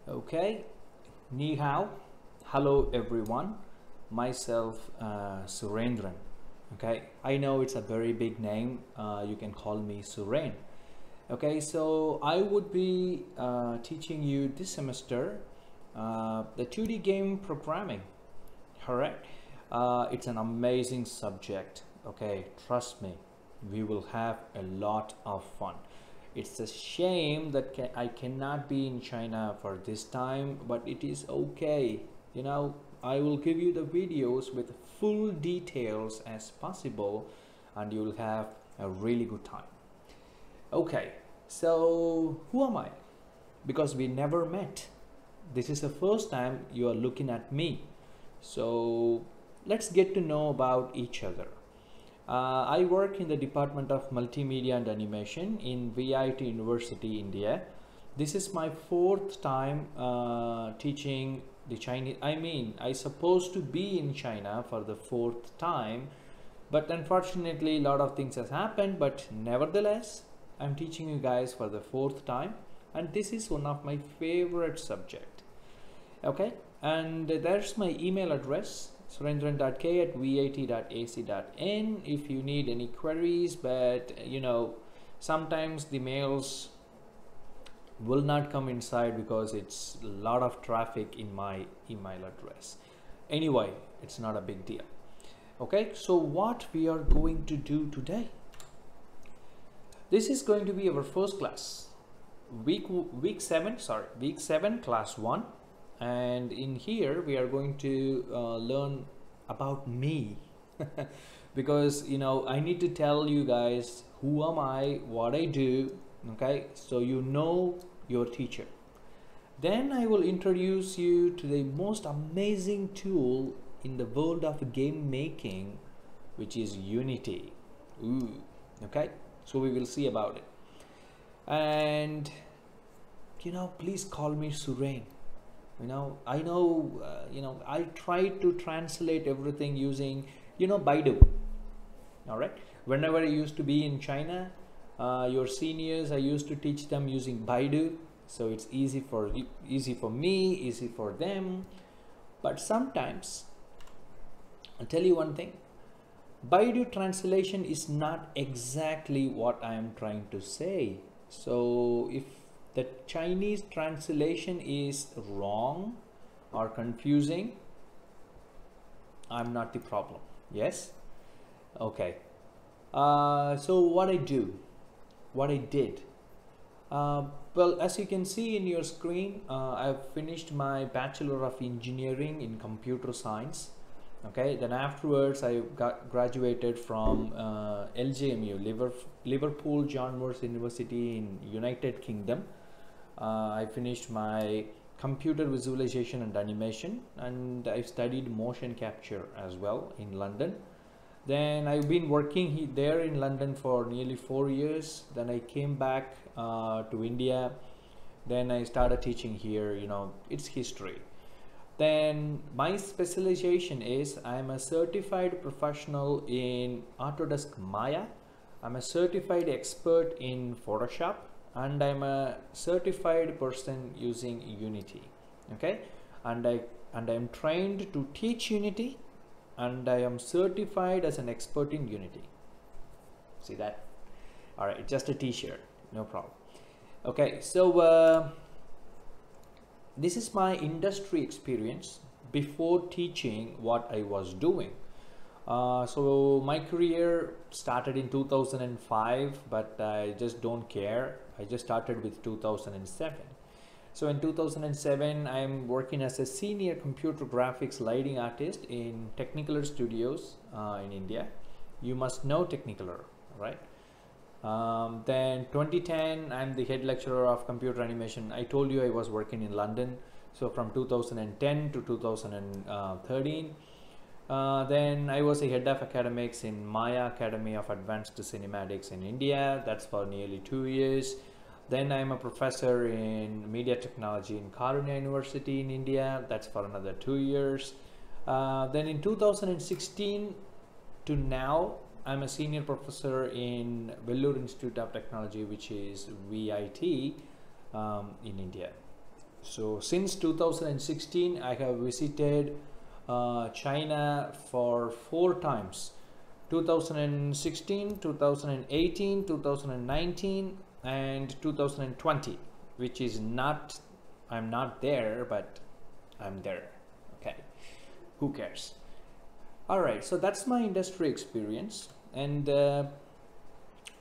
Okay, ni hao, hello everyone, myself Surendran. Okay, I know it's a very big name, you can call me Suren. Okay, so I would be teaching you this semester the 2D game programming. Correct. It's an amazing subject. Okay, trust me, we will have a lot of fun. It's a shame that I cannot be in China for this time, but it is okay. You know, I will give you the videos with full details as possible, and you will have a really good time. Okay, so who am I? Because we never met. This is the first time you are looking at me. So let's get to know about each other. I work in the Department of Multimedia and Animation in VIT University, India. This is my fourth time teaching the Chinese. I supposed to be in China for the fourth time, but unfortunately a lot of things has happened, but nevertheless I'm teaching you guys for the fourth time, and this is one of my favorite subject. Okay, and there's my email address, surendran.k@vit.ac.in, if you need any queries. But you know, sometimes the mails will not come inside because it's a lot of traffic in my email address. Anyway, it's not a big deal. Okay, so what we are going to do today, this is going to be our first class, week 7, class 1. And in here we are going to learn about me because you know, I need to tell you guys who am I, what I do. Okay, so you know your teacher. Then I will introduce you to the most amazing tool in the world of game making, which is Unity. Ooh, okay, so we will see about it. And you know, please call me Suren. You know, I know, I try to translate everything using, Baidu. All right. Whenever I used to be in China, your seniors, I used to teach them using Baidu. So it's easy for me, easy for them. But sometimes, I'll tell you one thing, Baidu translation is not exactly what I am trying to say. So if the Chinese translation is wrong or confusing, I'm not the problem. Yes? Okay. So what I did. Well, as you can see in your screen, I've finished my Bachelor of Engineering in Computer Science. Okay, then afterwards I graduated from LJMU, Liverpool John Moores University in United Kingdom. I finished my computer visualization and animation, and I studied motion capture as well in London. Then I've been working there in London for nearly 4 years. Then I came back to India. Then I started teaching here. You know, it's history. Then my specialization is I'm a certified professional in Autodesk Maya. I'm a certified expert in Photoshop, and I'm a certified person using Unity. Okay, and I'm trained to teach Unity, and I am certified as an expert in Unity. See that? All right, just a t-shirt, no problem. Okay, so this is my industry experience before teaching what I was doing. So my career started in 2005, but I just don't care. I just started with 2007. So in 2007, I'm working as a senior computer graphics lighting artist in Technicolor Studios in India. You must know Technicolor, right? Then 2010, I'm the head lecturer of computer animation. I told you I was working in London. So from 2010 to 2013. Then I was a head of academics in Maya Academy of Advanced Cinematics in India. That's for nearly 2 years. Then I'm a professor in media technology in Karunya University in India. That's for another 2 years. Then in 2016 to now, I'm a senior professor in Vellore Institute of Technology, which is VIT in India. So since 2016 I have visited China for 4 times: 2016, 2018, 2019 and 2020, which is not, I'm not there, but I'm there. Okay, who cares? All right, so that's my industry experience, and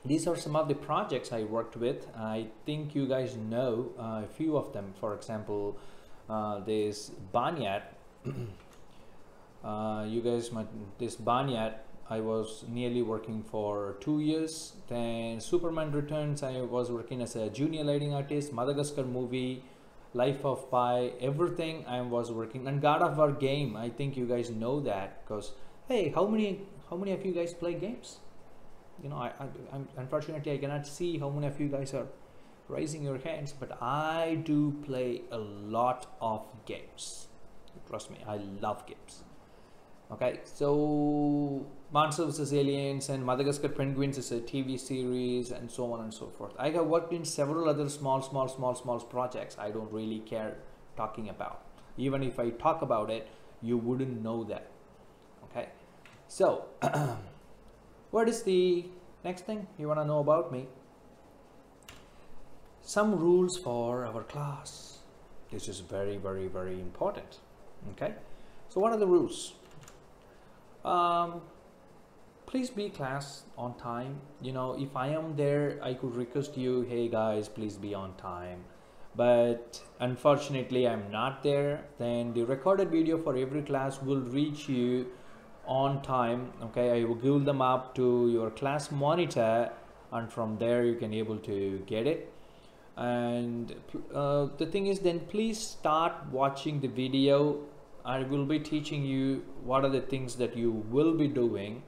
these are some of the projects I worked with. I think you guys know a few of them. For example, this Banyat. You guys might, this Banyat, I was nearly working for 2 years. Then Superman Returns, I was working as a junior lighting artist. Madagascar movie, Life of Pi, everything I was working. And God of War game, I think you guys know that, because hey, how many of you guys play games? You know, I'm unfortunately I cannot see how many of you guys are raising your hands, but I do play a lot of games. Trust me, I love games. Okay, so Monsters vs. Aliens and Madagascar Penguins is a TV series, and so on and so forth. I have worked in several other small projects I don't really care talking about. Even if I talk about it, you wouldn't know that. Okay, so what is the next thing you want to know about me? Some rules for our class. This is very important. Okay, so what are the rules? Please be class on time. You know, if I am there, I could request you, hey guys, please be on time. But unfortunately I'm not there. Then the recorded video for every class will reach you on time. Okay, I will give them up to your class monitor, and from there you can able to get it. And the thing is, then please start watching the video. I will be teaching you what are the things that you will be doing.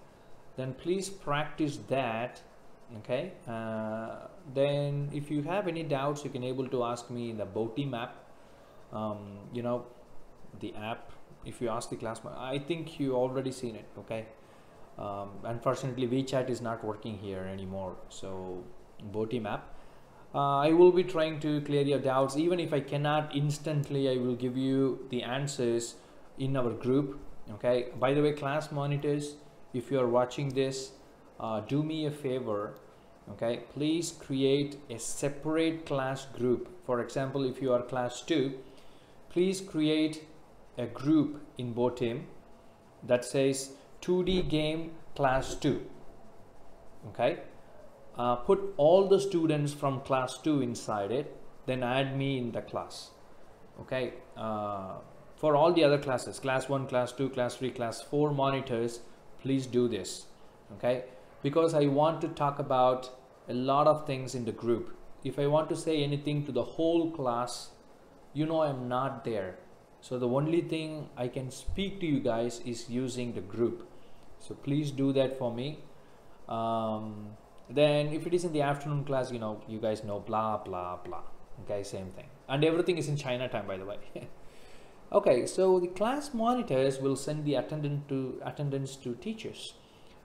Then please practice that. Okay, then if you have any doubts, you can able to ask me in the Boteam app. You know, the app. If you ask the class, I think you already seen it. Okay, unfortunately WeChat is not working here anymore, so Boteam app. I will be trying to clear your doubts. Even if I cannot instantly, I will give you the answers in our group. Okay, by the way, class monitors, if you are watching this, do me a favor. Okay, please create a separate class group. For example, if you are class 2, please create a group in Boteam that says 2D game class 2. Okay, put all the students from class 2 inside it, then add me in the class. Okay, for all the other classes, class 1, class 2, class 3, class 4 monitors, please do this. Okay, because I want to talk about a lot of things in the group. If I want to say anything to the whole class, you know, I'm not there. So the only thing I can speak to you guys is using the group. So please do that for me. Then if it is in the afternoon class, you know, you guys know, blah blah blah. Okay, same thing, and everything is in China time, by the way. Okay, so the class monitors will send the attendance to teachers.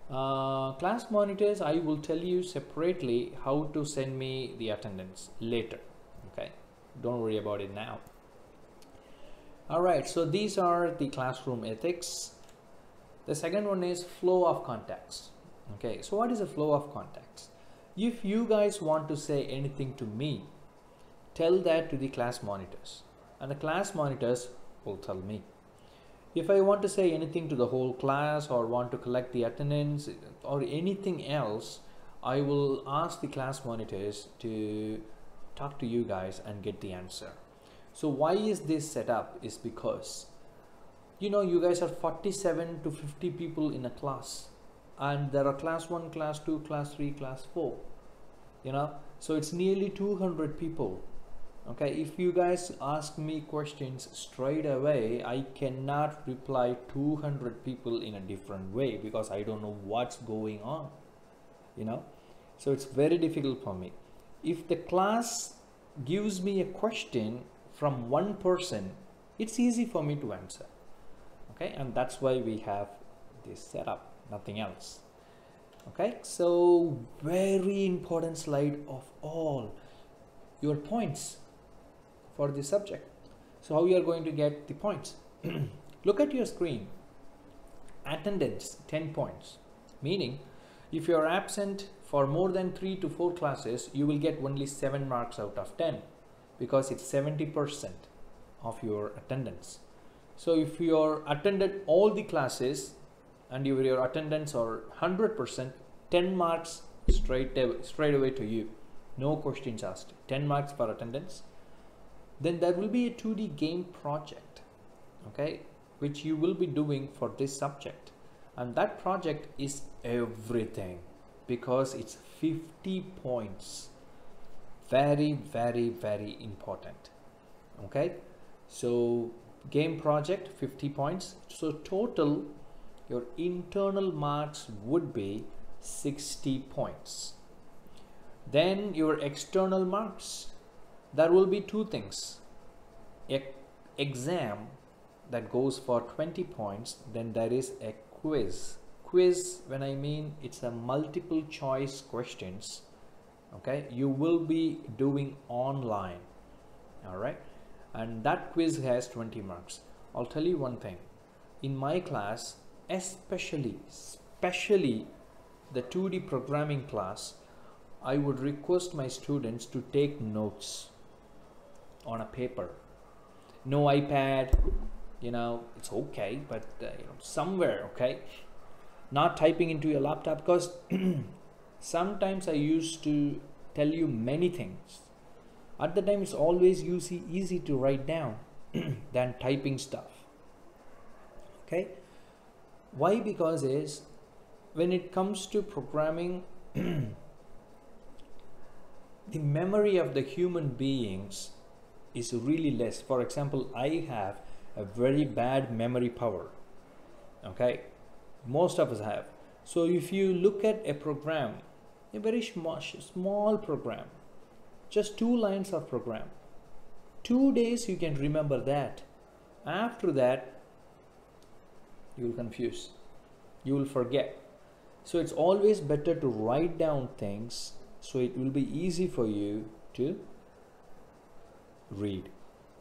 Class monitors, I will tell you separately how to send me the attendance later. Okay, don't worry about it now. All right, so these are the classroom ethics. The second one is flow of contacts. Okay, so what is a flow of contacts? If you guys want to say anything to me, tell that to the class monitors, and the class monitors will tell me. If I want to say anything to the whole class or want to collect the attendance or anything else, I will ask the class monitors to talk to you guys and get the answer. So why is this set up? Is because, you know, you guys are 47 to 50 people in a class, and there are class 1, class 2, class 3, class 4, you know, so it's nearly 200 people. Okay, if you guys ask me questions straight away, I cannot reply 200 people in a different way, because I don't know what's going on, you know. So it's very difficult for me. If the class gives me a question from one person, it's easy for me to answer. Okay, and that's why we have this setup, nothing else. Okay, so very important slide of all, your points for the subject. So how you are going to get the points? Look at your screen. Attendance 10 points, meaning if you are absent for more than 3 to 4 classes, you will get only 7 marks out of 10 because it's 70% of your attendance. So if you are attended all the classes and your attendance are 100%, 10 marks straight away to you, no questions asked, 10 marks for attendance. Then there will be a 2D game project, okay, which you will be doing for this subject, and that project is everything because it's 50 points. Very, very, very important. Okay, so game project 50 points. So total your internal marks would be 60 points. Then your external marks, there will be 2 things. Exam that goes for 20 points, then there is a quiz. Quiz, when I mean, it's a multiple choice questions, okay, you will be doing online, all right, and that quiz has 20 marks. I'll tell you one thing, in my class, especially the 2D programming class, I would request my students to take notes on a paper. No iPad, you know, it's okay, but somewhere, okay, not typing into your laptop, because sometimes I used to tell you many things. At the time, it's always easy to write down than typing stuff. Okay, why? Because is when it comes to programming, the memory of the human beings is really less. For example, I have a very bad memory power, okay, most of us have. So if you look at a program, a very small program, just 2 lines of program, 2 days you can remember that. After that you will confuse, you will forget. So it's always better to write down things, so it will be easy for you to read.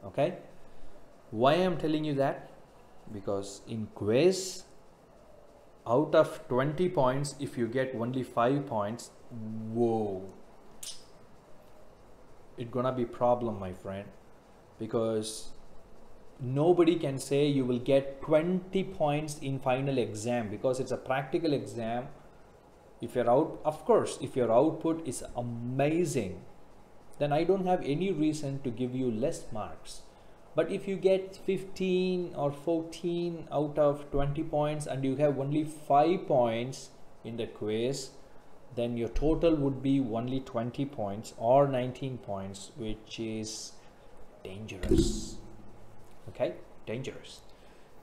Okay, why I'm telling you that? Because in quiz, out of 20 points, if you get only 5 points, whoa, it's gonna be problem, my friend, because nobody can say you will get 20 points in final exam, because it's a practical exam. If you're out, of course, if your output is amazing, then I don't have any reason to give you less marks. But if you get 15 or 14 out of 20 points and you have only 5 points in the quiz, then your total would be only 20 points or 19 points, which is dangerous. Okay, dangerous.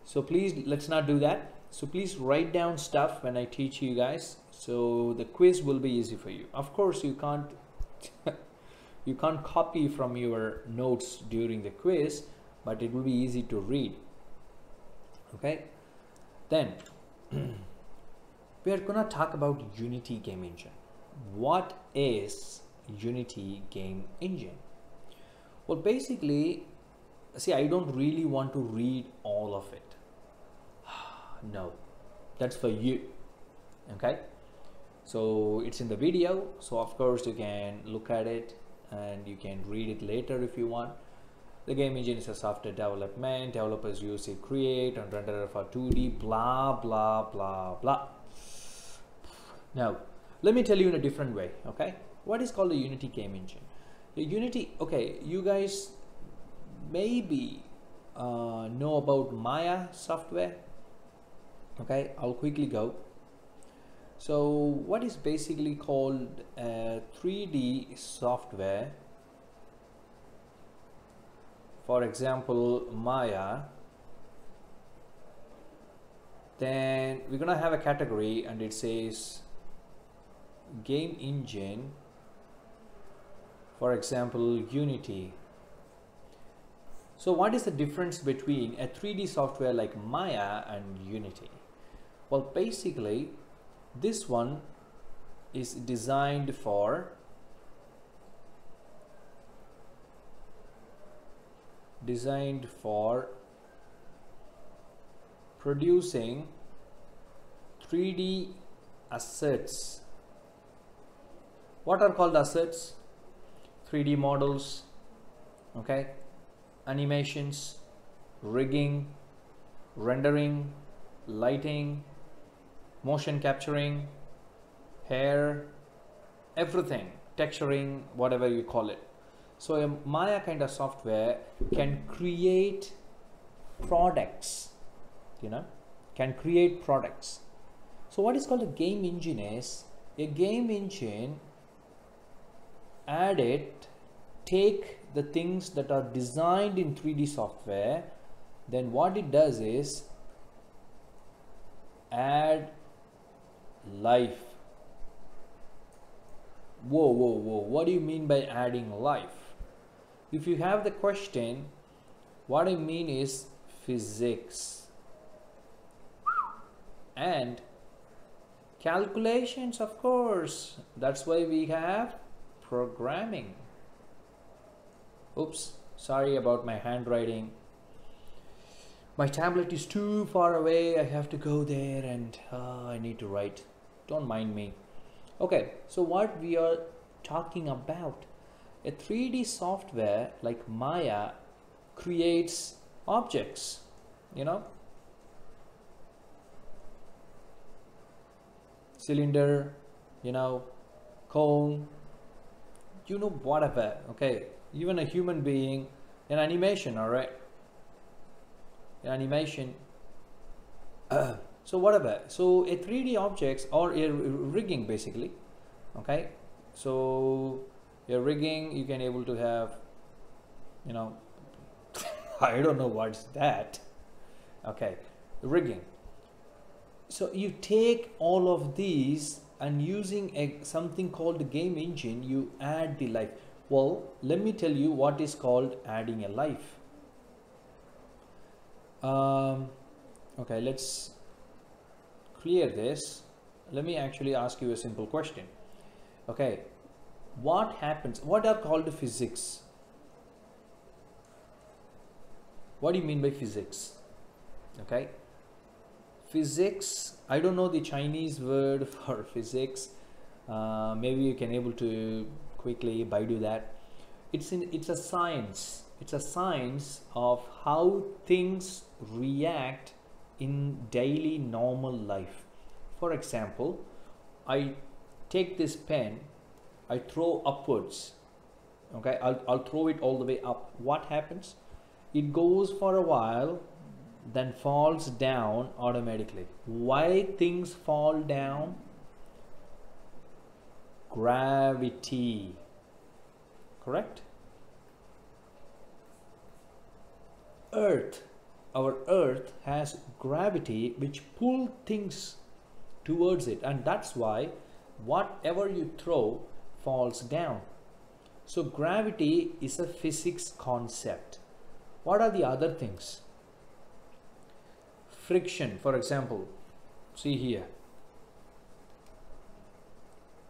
So please, let's not do that. So please write down stuff when I teach you guys, so the quiz will be easy for you. Of course, you can't you can't copy from your notes during the quiz, but it will be easy to read. Okay, then we are gonna talk about Unity Game Engine. What is Unity Game Engine? Well, basically, see, I don't really want to read all of it. No, that's for you. Okay, so it's in the video, so of course you can look at it and you can read it later if you want. The game engine is a software development. Developers use it, create and render for 2D, blah blah blah blah. Now let me tell you in a different way. Okay, what is called the Unity Game Engine? The Unity, okay, you guys maybe know about Maya software. Okay, I'll quickly go. So what is basically called 3D software? For example, Maya. Then we're gonna have a category and it says game engine. For example, Unity. So what is the difference between a 3D software like Maya and Unity? Well, basically this one is designed for designed for producing 3D assets. What are called assets? 3D models, okay, animations, rigging, rendering, lighting, motion capturing, hair, everything, texturing, whatever you call it. So a Maya kind of software can create products, can create products. So what is called a game engine is a game engine take the things that are designed in 3D software, then what it does is add life. Whoa, what do you mean by adding life? If you have the question, what I mean is physics and calculations, of course. That's why we have programming. Oops, sorry about my handwriting. My tablet is too far away. I have to go there and I need to write. Don't mind me. Okay, so what we are talking about, a 3D software like Maya creates objects, cylinder, cone, whatever, okay, even a human being, an animation, all right, an animation. So whatever, so a 3D objects or a rigging basically, okay, so a rigging you can able to have, I don't know what's that, okay, rigging. So you take all of these and using something called a game engine, you add the life. Well, let me tell you what is called adding a life. Okay, let's clear this. Let me actually ask you a simple question. Okay, what happens? What are called physics? What do you mean by physics? Okay, physics, I don't know the Chinese word for physics. Maybe you can able to quickly Baidu that. It's a science. It's a science of how things react in daily normal life. For example, I take this pen, I throw upwards. Okay, I'll throw it all the way up. What happens? It goes for a while, then falls down automatically. Why things fall down? Gravity. Correct? Earth, our earth has gravity which pull things towards it, and that's why whatever you throw falls down. So gravity is a physics concept. What are the other things? Friction, for example, see here,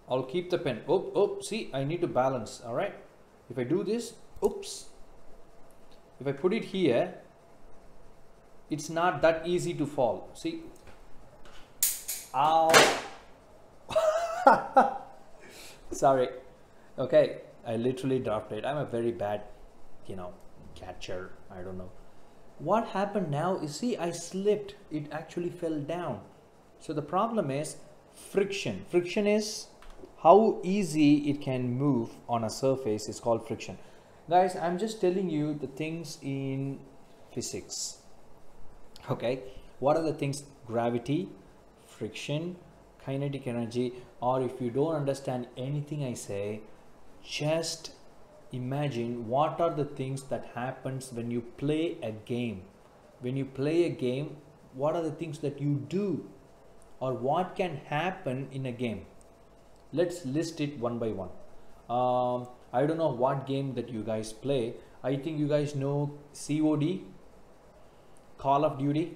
I'll keep the pen, see, I need to balance, all right, if I do this, oops, if I put it here, it's not that easy to fall, see, ow, sorry, okay, I literally dropped it. I'm a very bad, catcher, I don't know. What happened now is, see, I slipped, it actually fell down. So the problem is friction. Friction is how easy it can move on a surface is called friction. Guys, I'm just telling you the things in physics. Okay, what are the things? Gravity, friction, kinetic energy. Or if you don't understand anything I say, just imagine what are the things that happens when you play a game. When you play a game, what are the things that you do, or what can happen in a game? Let's list it one by one. I don't know what game that you guys play. I think you guys know COD, Call of Duty,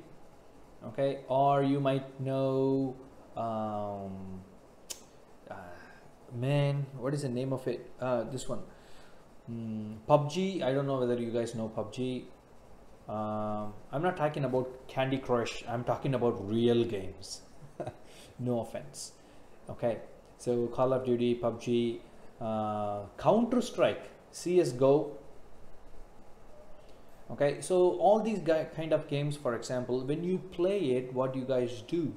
okay, or you might know man, what is the name of it? This one, PUBG, I don't know whether you guys know PUBG. I'm not talking about Candy Crush, I'm talking about real games. No offense. Okay, so Call of Duty, PUBG, Counter Strike, CSGO. Okay, so all these kind of games, for example, when you play it, what you guys do,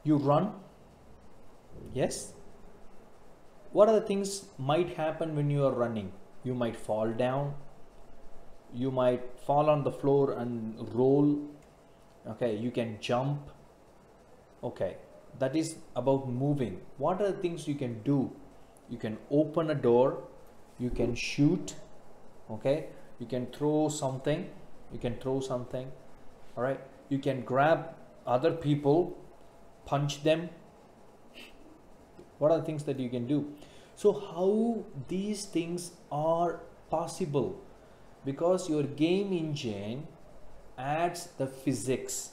you run. Yes, what are the things might happen when you are running? You might fall down, you might fall on the floor and roll. Okay, you can jump. Okay, that is about moving. What are the things you can do? You can open a door, you can shoot. Okay, you can throw something, all right, you can grab other people, punch them. What are the things that you can do? So how these things are possible? Because your game engine adds the physics.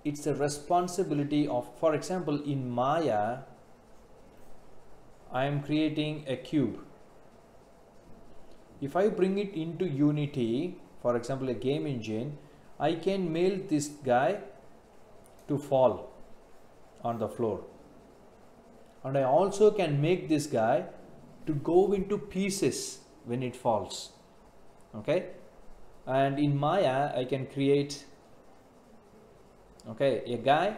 It's a responsibility of, for example, in Maya, I am creating a cube. If I bring it into Unity, for example, a game engine, I can mail this guy to fall on the floor. And I also can make this guy to go into pieces when it falls. Okay, and in Maya I can create, okay, a guy,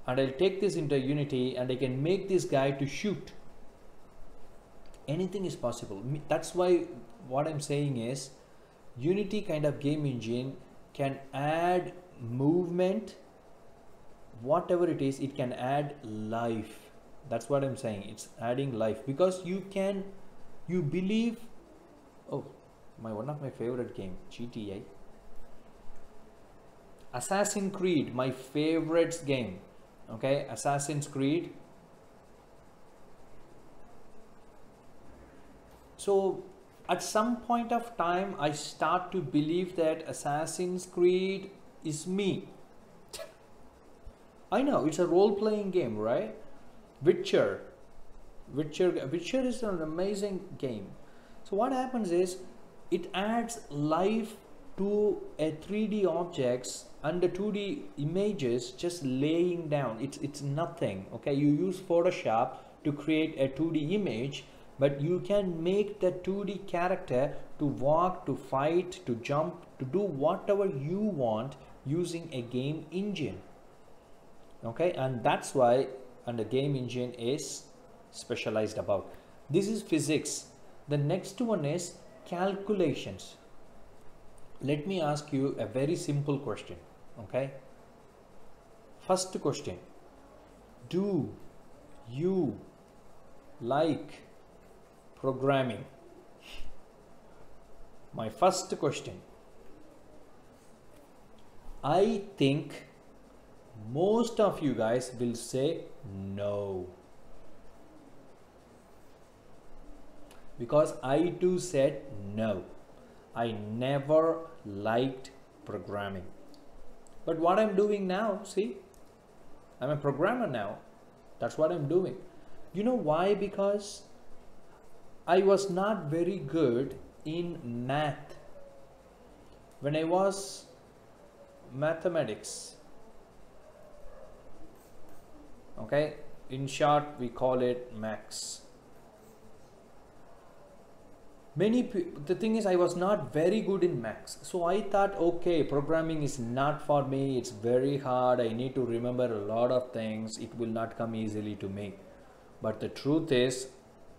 and I'll take this into Unity and I can make this guy to shoot. Anything is possible. That's why what I'm saying is Unity kind of game engine can add movement, whatever it is, it can add life. That's what I'm saying, it's adding life, because you believe. Oh, one of my favorite game, GTA, Assassin's Creed, my favorite game. Okay, Assassin's Creed. So at some point of time I start to believe that Assassin's Creed is me. I know it's a role-playing game, right? Witcher is an amazing game. So what happens is it adds life to a 3D objects and the 2D images just laying down. It's nothing. Okay, you use Photoshop to create a 2D image, but you can make the 2D character to walk, to fight, to jump, to do whatever you want using a game engine. Okay, and that's why the game engine is specialized about. This is physics. The next one is calculations. Let me ask you a very simple question. Okay, first question, do you like programming? My first question. I think most of you guys will say no, because I too said no. I never liked programming. But what I'm doing now, see, I'm a programmer now. That's what I'm doing. You know why? Because I was not very good in math. When I was mathematics, okay, in short we call it max. The thing is, I was not very good in maths, so I thought, okay, programming is not for me, it's very hard, I need to remember a lot of things, it will not come easily to me. But the truth is,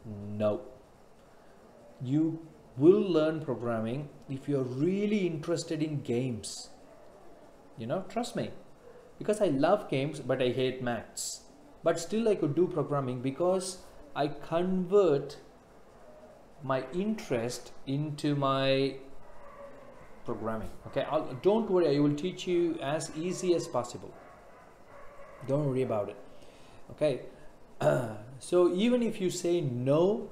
no. You will learn programming if you're really interested in games. You know, trust me, because I love games but I hate maths. But still I could do programming because I convert my interest into my programming. Okay, don't worry, I will teach you as easy as possible. Don't worry about it. Okay, so even if you say no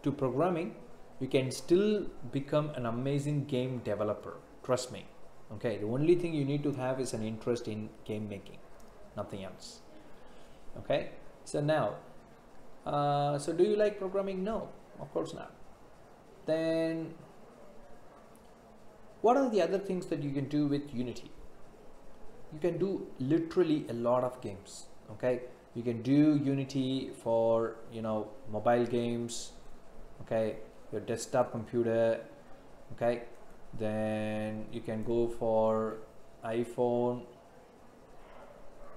to programming, you can still become an amazing game developer. Trust me. Okay, the only thing you need to have is an interest in game making, nothing else. Okay, so now So do you like programming? No, of course not. Then what are the other things that you can do with Unity? You can do literally a lot of games. Okay, you can do Unity for, you know, mobile games, okay, your desktop computer, okay, then you can go for iPhone,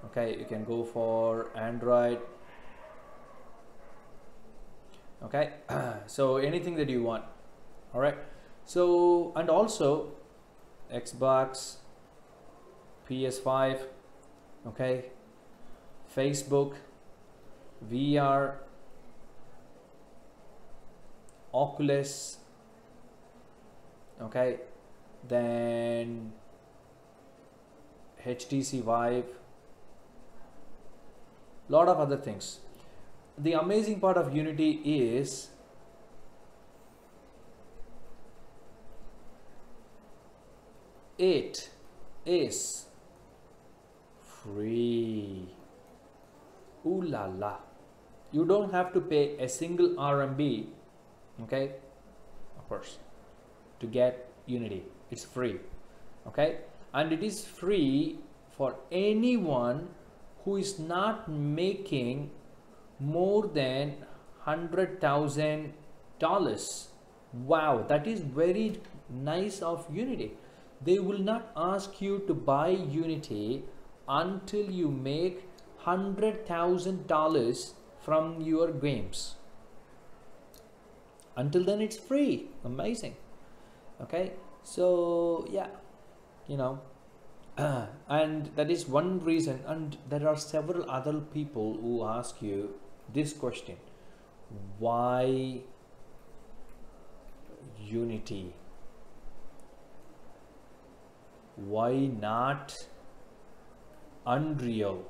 okay, you can go for Android, okay. So anything that you want. All right, so, and also Xbox, PS5, okay, Facebook, VR, Oculus, okay, then HTC Vive, lot of other things. The amazing part of Unity is it is free. Ooh la la. You don't have to pay a single RMB, okay, of course, to get Unity. It's free, okay, and it is free for anyone who is not making more than $100,000. Wow, that is very nice of Unity. They will not ask you to buy Unity until you make $100,000 from your games. Until then, it's free. Amazing. Okay, so yeah, you know, and that is one reason. And there are several other people who ask you this question: why Unity? Why not Unreal?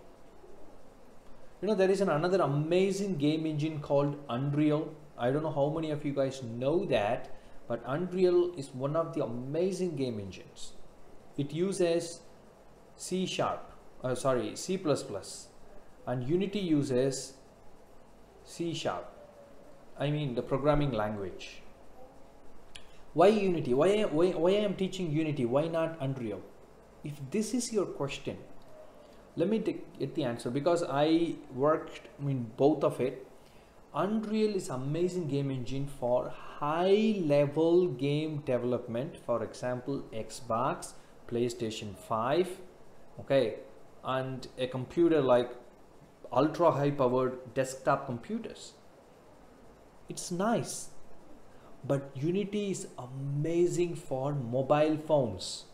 You know, there is another amazing game engine called Unreal. I don't know how many of you guys know that, but Unreal is one of the amazing game engines. It uses C++, and Unity uses C#. I mean the programming language. Why Unity? Why I am teaching Unity? Why not Unreal? If this is your question, let me get the answer, because I worked in both of it. Unreal is amazing game engine for high level game development. For example, Xbox, PlayStation 5, okay, and a computer like ultra high powered desktop computers. It's nice, but Unity is amazing for mobile phones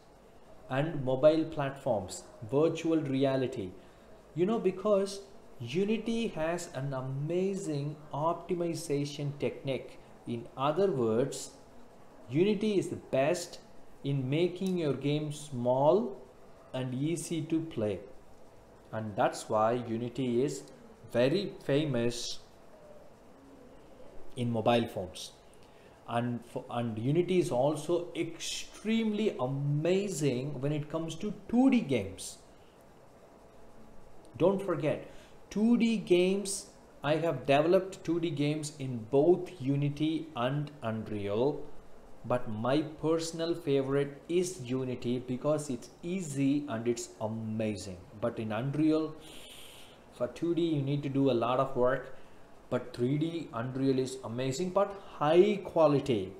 and mobile platforms, virtual reality, you know, because Unity has an amazing optimization technique. In other words, Unity is the best in making your game small and easy to play, and that's why Unity is very famous in mobile phones. And Unity is also extremely amazing when it comes to 2D games. Don't forget, 2D games, I have developed 2D games in both Unity and Unreal, but my personal favorite is Unity because it's easy and it's amazing. But in Unreal, for 2D you need to do a lot of work, but 3D Unreal is amazing but high quality.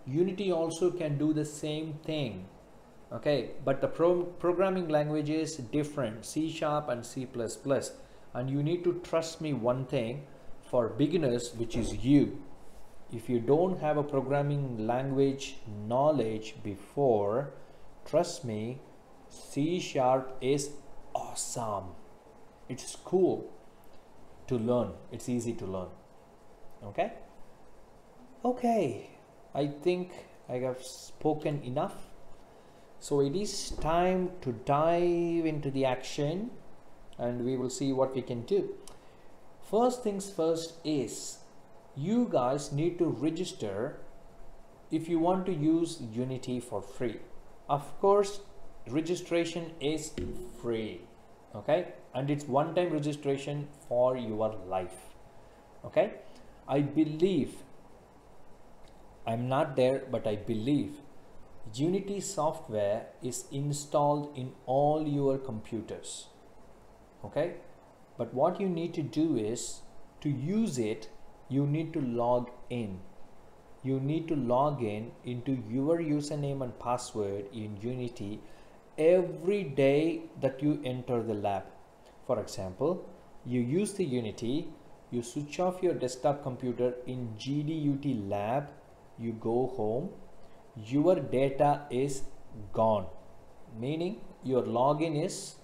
Unity also can do the same thing, okay, but the programming language is different, C# and C++. And you need to trust me one thing, for beginners, which is you, if you don't have a programming language knowledge before, trust me, C# is awesome. It's cool to learn. It's easy to learn. Okay, I think I have spoken enough. So it is time to dive into the action, and we will see what we can do. First things first is, you guys need to register if you want to use Unity for free. Of course, registration is free, okay, and it's one-time registration for your life. Okay, I believe, I'm not there, but I believe Unity software is installed in all your computers. Okay, but what you need to do is, to use it, you need to log in. You need to log in into your username and password in Unity every day that you enter the lab. For example, you use the Unity, you switch off your desktop computer in GDUT lab, you go home, your data is gone, meaning your login is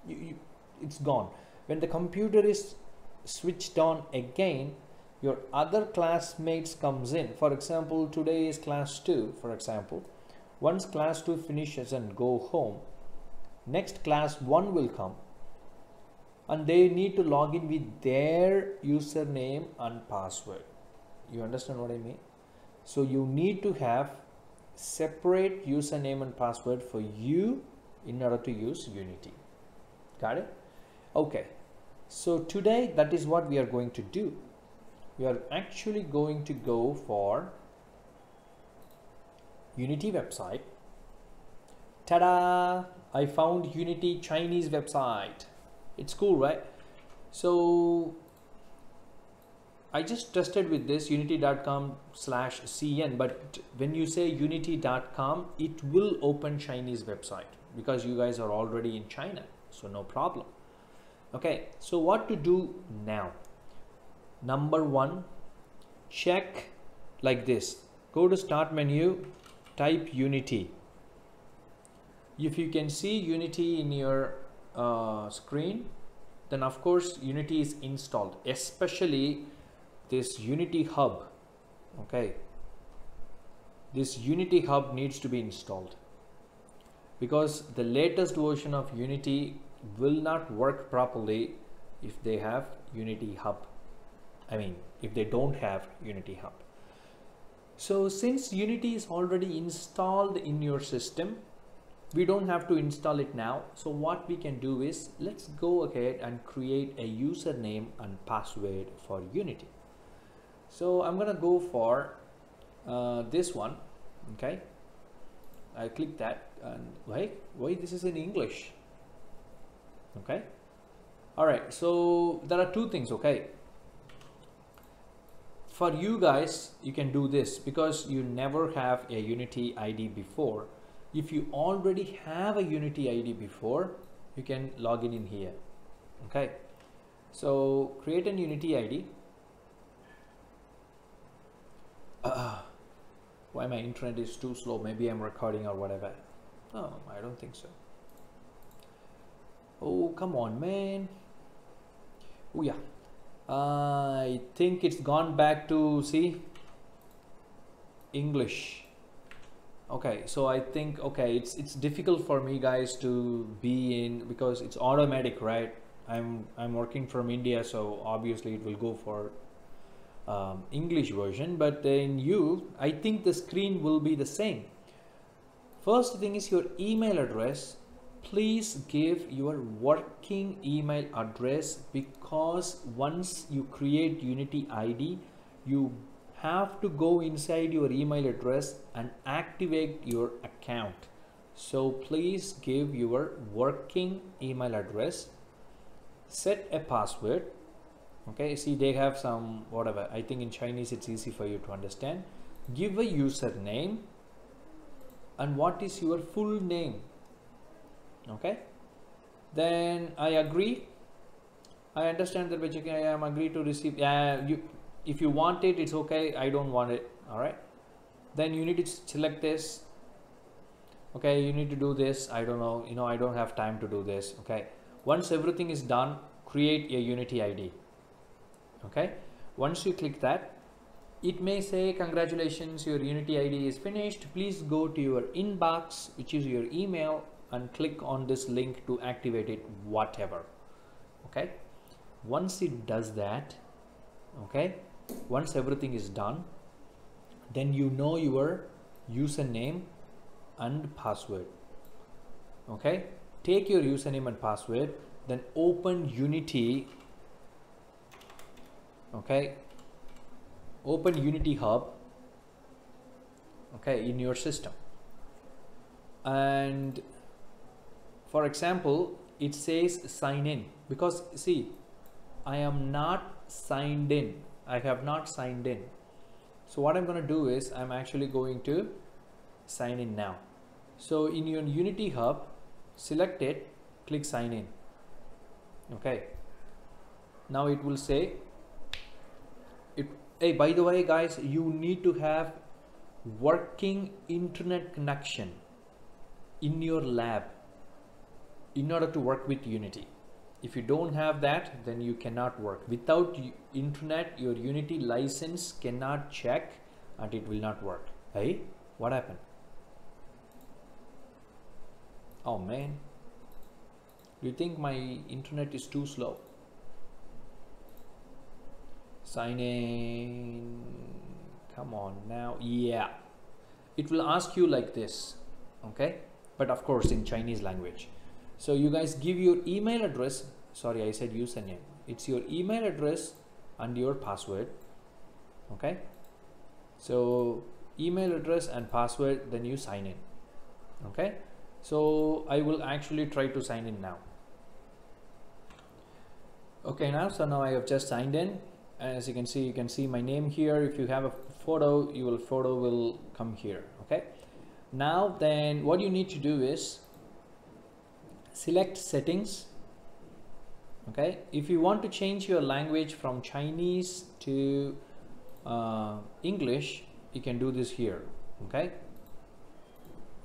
it's gone. When the computer is switched on again, your other classmates comes in. For example, today is class 2, for example. Once class 2 finishes and go home, next class 1 will come and they need to log in with their username and password. You understand what I mean? So you need to have separate username and password for you in order to use Unity. Got it? Okay, so today that is what we are going to do. We are actually going to go for Unity website. Ta-da! I found Unity Chinese website. It's cool, right? So I just tested with this unity.com/cn, but when you say unity.com, it will open Chinese website because you guys are already in China, so no problem. Okay, so what to do now? Number one, check like this. Go to start menu, type Unity. If you can see Unity in your screen, then of course Unity is installed, especially this Unity Hub. Okay, this Unity Hub needs to be installed because the latest version of Unity will not work properly if they have Unity Hub. I mean, if they don't have Unity Hub. So since Unity is already installed in your system, we don't have to install it now. So what we can do is, let's go ahead and create a username and password for Unity. So I'm gonna go for this one. Okay, I click that, and why this is in English? Okay, all right, so there are two things. Okay, for you guys, you can do this because you never have a Unity ID before. If you already have a Unity ID before, you can log in here. Okay, so create a Unity ID. Why my internet is too slow? Maybe I'm recording or whatever. No, I don't think so. Oh, come on, man. Oh yeah, I think it's gone back to, see, English. Okay, so I think, okay, it's difficult for me guys to be in because it's automatic, right? I'm working from India, so obviously it will go for English version, but in you, I think the screen will be the same. First thing is your email address. Please give your working email address because once you create Unity ID, you have to go inside your email address and activate your account. So please give your working email address, set a password. Okay, see, they have some whatever. I think in Chinese it's easy for you to understand. Give a username and what is your full name. Okay, then I agree. I understand that by checking I am agree to receive. If you want it, it's okay. I don't want it. All right, then you need to select this. Okay, you need to do this. I don't know, I don't have time to do this. Okay, once everything is done, create a Unity ID. Okay, once you click that, it may say congratulations, your Unity ID is finished. Please go to your inbox, which is your email, and click on this link to activate it, whatever. Okay, once it does that, okay, once everything is done, then you know your username and password. Okay, take your username and password, then open Unity. Okay, open Unity Hub, okay, in your system, and for example it says sign in, because see, I am not signed in, I have not signed in. So what I'm going to do is I'm actually going to sign in now. So in your Unity Hub, select it, click sign in. Okay, now it will say it, hey, by the way guys, you need to have working internet connection in your lab in order to work with Unity. If you don't have that, then you cannot work. Without internet, your Unity license cannot check and it will not work. Hey, what happened? Oh man, do you think my internet is too slow? Sign in, come on now. Yeah, it will ask you like this, okay, but of course in Chinese language. So you guys give your email address, sorry I said username, it's your email address and your password. Okay, so email address and password, then you sign in. Okay, so I will actually try to sign in now. Okay, now I have just signed in. As you can see my name here. If you have a photo, your photo will come here. Okay, now then what you need to do is select settings. Okay, if you want to change your language from Chinese to English, you can do this here. Okay,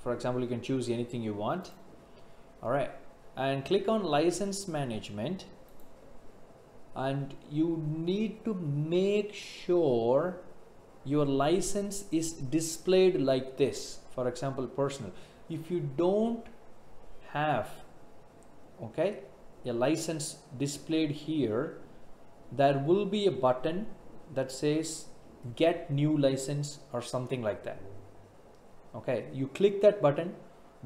for example, you can choose anything you want. All right, and click on license management, and you need to make sure your license is displayed like this. For example, personal, if you don't have, okay, a license displayed here, there will be a button that says get new license or something like that. Okay, you click that button,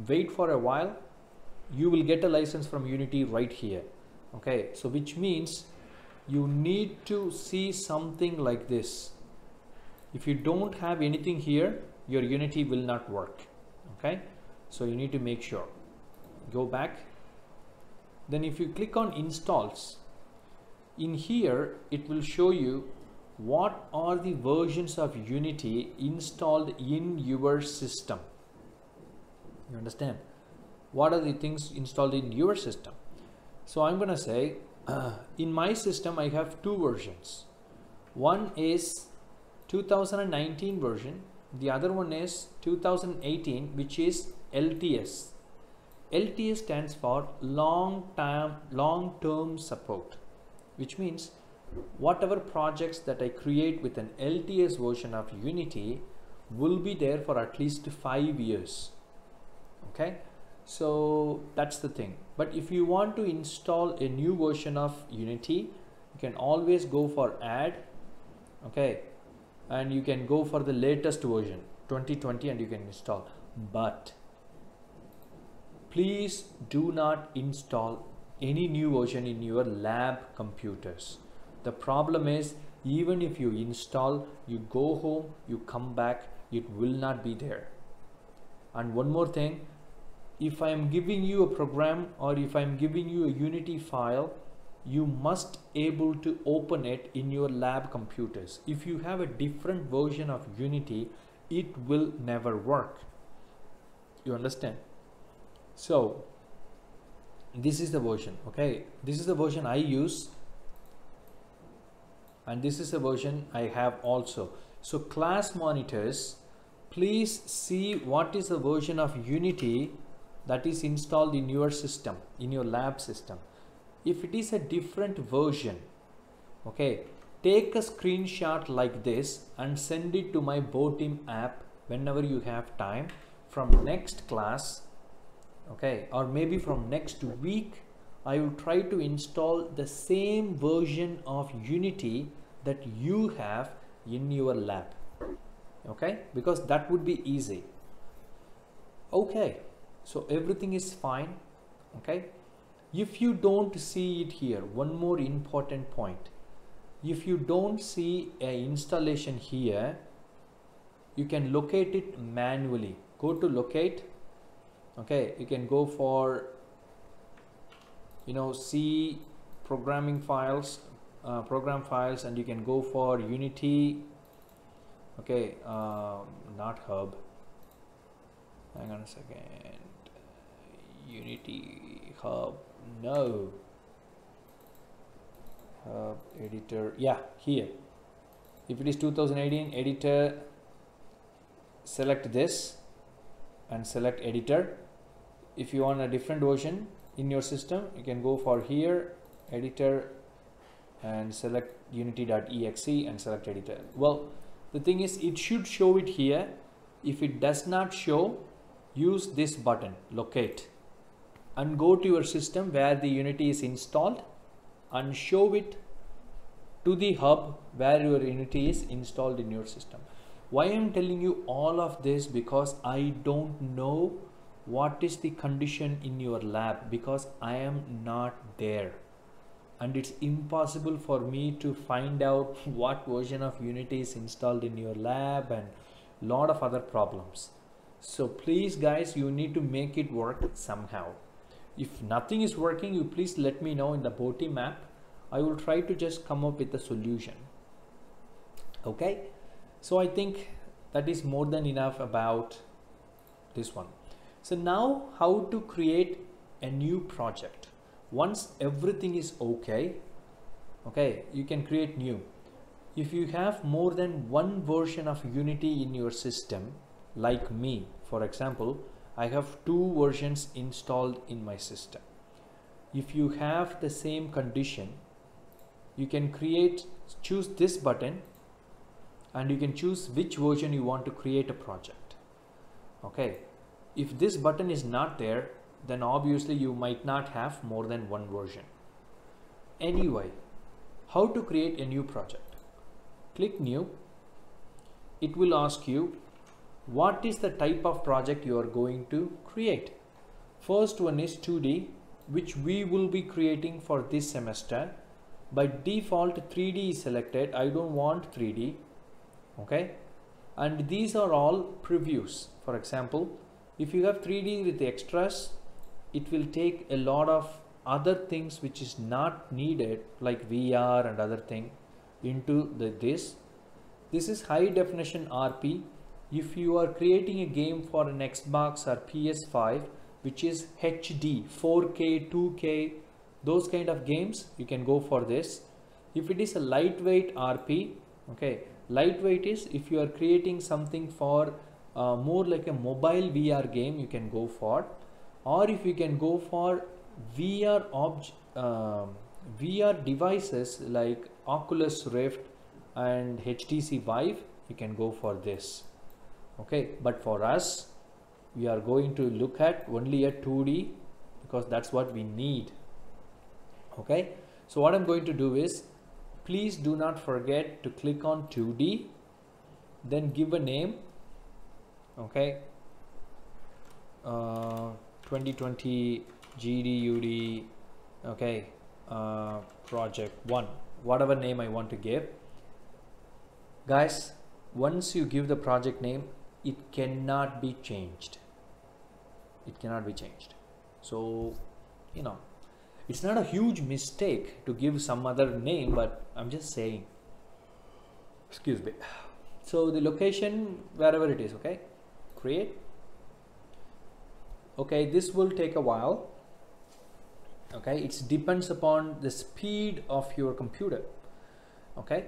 wait for a while, you will get a license from Unity right here. Okay, so which means you need to see something like this. If you don't have anything here, your Unity will not work. Okay, so you need to make sure. Go back. Then if you click on installs, in here it will show you what are the versions of Unity installed in your system. You understand? What are the things installed in your system? So I'm going to say in my system I have two versions. One is 2019 version, the other one is 2018, which is LTS. LTS stands for long-term support, which means whatever projects that I create with an LTS version of Unity will be there for at least 5 years. Okay, so that's the thing. But if you want to install a new version of Unity, you can always go for add. Okay, and you can go for the latest version 2020 and you can install. But please do not install any new version in your lab computers. The problem is, even if you install, you go home, you come back, it will not be there. And one more thing, if I am giving you a program or if I am giving you a Unity file, you must able to open it in your lab computers. If you have a different version of Unity, it will never work. You understand? So this is the version. Okay, this is the version I use, and this is the version I have also. So class monitors, please see what is the version of Unity that is installed in your system, in your lab system. If it is a different version, okay, take a screenshot like this and send it to my BoTeam app whenever you have time from next class. Okay, or maybe from next week, I will try to install the same version of Unity that you have in your lab. Okay, because that would be easy. Okay, so everything is fine. Okay, if you don't see it here, one more important point. if you don't see an installation here, you can locate it manually. Go to locate. Okay, you can go for, you know, C programming files, program files, and you can go for Unity. Okay, not hub. Hang on a second. Unity hub. No. Hub editor. Yeah, here. If it is 2018 editor, select this and select editor. If you want a different version in your system, you can go for here, editor, and select unity.exe and select editor. Well, the thing is, it should show it here. If it does not show, use this button, locate, and go to your system where the Unity is installed and show it to the hub where your Unity is installed in your system. Why I'm telling you all of this? Because I don't know what is the condition in your lab, because I am not there, and it's impossible for me to find out what version of Unity is installed in your lab and lot of other problems. So please guys, you need to make it work somehow. If nothing is working, you please let me know in the BOTY map. I will try to just come up with a solution. Okay, so I think that is more than enough about this one. So now, how to create a new project. Once everything is okay, you can create new. If you have more than one version of Unity in your system, like me, for example, I have 2 versions installed in my system. If you have the same condition, you can choose this button, and you can choose which version you want to create a project. Okay, if this button is not there, then obviously you might not have more than one version. Anyway, how to create a new project? Click new. It will ask you what is the type of project you are going to create. First one is 2D, which we will be creating for this semester. By default 3D is selected. I don't want 3D. Okay, and these are all previews. For example, if you have 3D with the extras, it will take a lot of other things which is not needed, like VR and other thing, into this. This is high definition RP. If you are creating a game for an Xbox or PS5, which is HD, 4K, 2K, those kind of games, you can go for this. If it is a lightweight RP, okay, lightweight is if you are creating something for more like a mobile VR game, you can go for. Or if you can go for VR devices like Oculus Rift and HTC Vive, you can go for this. Okay, but for us, we are going to look at only a 2D, because that's what we need. Okay, so what I'm going to do is, please do not forget to click on 2D, then give a name. Okay, 2020 GDUD, okay, project 1, whatever name I want to give. Guys, once you give the project name, it cannot be changed. It cannot be changed. So, you know, it's not a huge mistake to give some other name, but I'm just saying. Excuse me. So the location, wherever it is, okay, create. Okay, this will take a while. Okay, it depends upon the speed of your computer. Okay,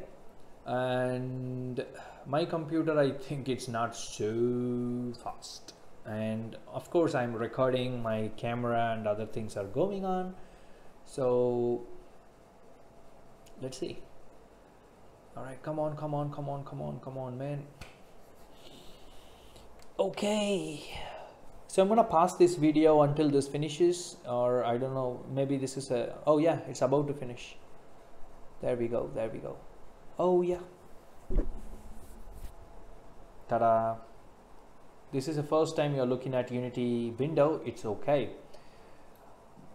and my computer, I think it's not so fast. And of course, I'm recording, my camera and other things are going on. So let's see. All right, come on, man. Okay, so I'm gonna pause this video until this finishes, or I don't know, maybe this is a, oh yeah, it's about to finish. There we go. Oh yeah, ta-da. This is the first time you're looking at Unity window. It's okay.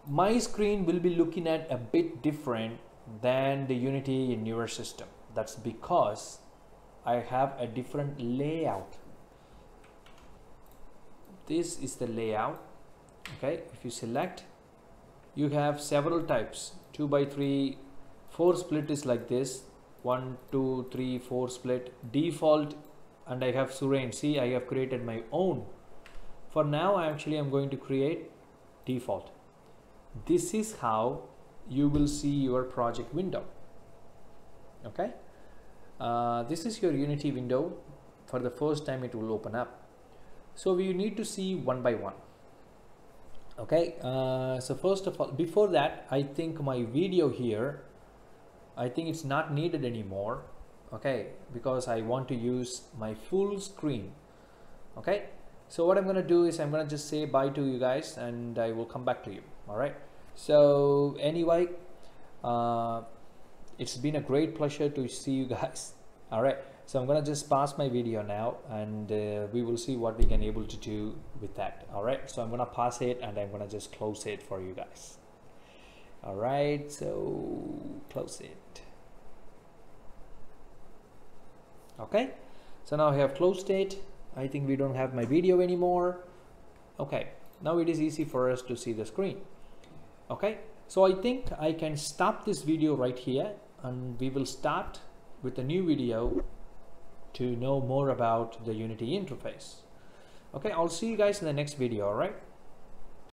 My screen will be looking at a bit different than the Unity in your system. That's because I have a different layout. This is the layout. Okay, if you select, you have several types. 2 by 3, 4 split is like this. 1, 2, 3, 4 split default, and I have Surain. See, I have created my own. For now, I'm going to create default. This is how you will see your project window. Okay, this is your Unity window. For the first time it will open up, so we need to see one by one. Okay, so first of all, before that, I think my video here, I think it's not needed anymore. Okay, because I want to use my full screen. Okay, so what I'm going to do is I'm going to just say bye to you guys, and I will come back to you. All right, so anyway, it's been a great pleasure to see you guys. All right, so I'm gonna just pause my video now, and we will see what we can able to do with that. All right, so I'm gonna pause it, and I'm gonna just close it for you guys. All right, so close it. Okay, so now I have closed it. I think we don't have my video anymore. Okay, now it is easy for us to see the screen. Okay, so I think I can stop this video right here, and we will start with a new video to know more about the Unity interface. Okay, I'll see you guys in the next video. All right.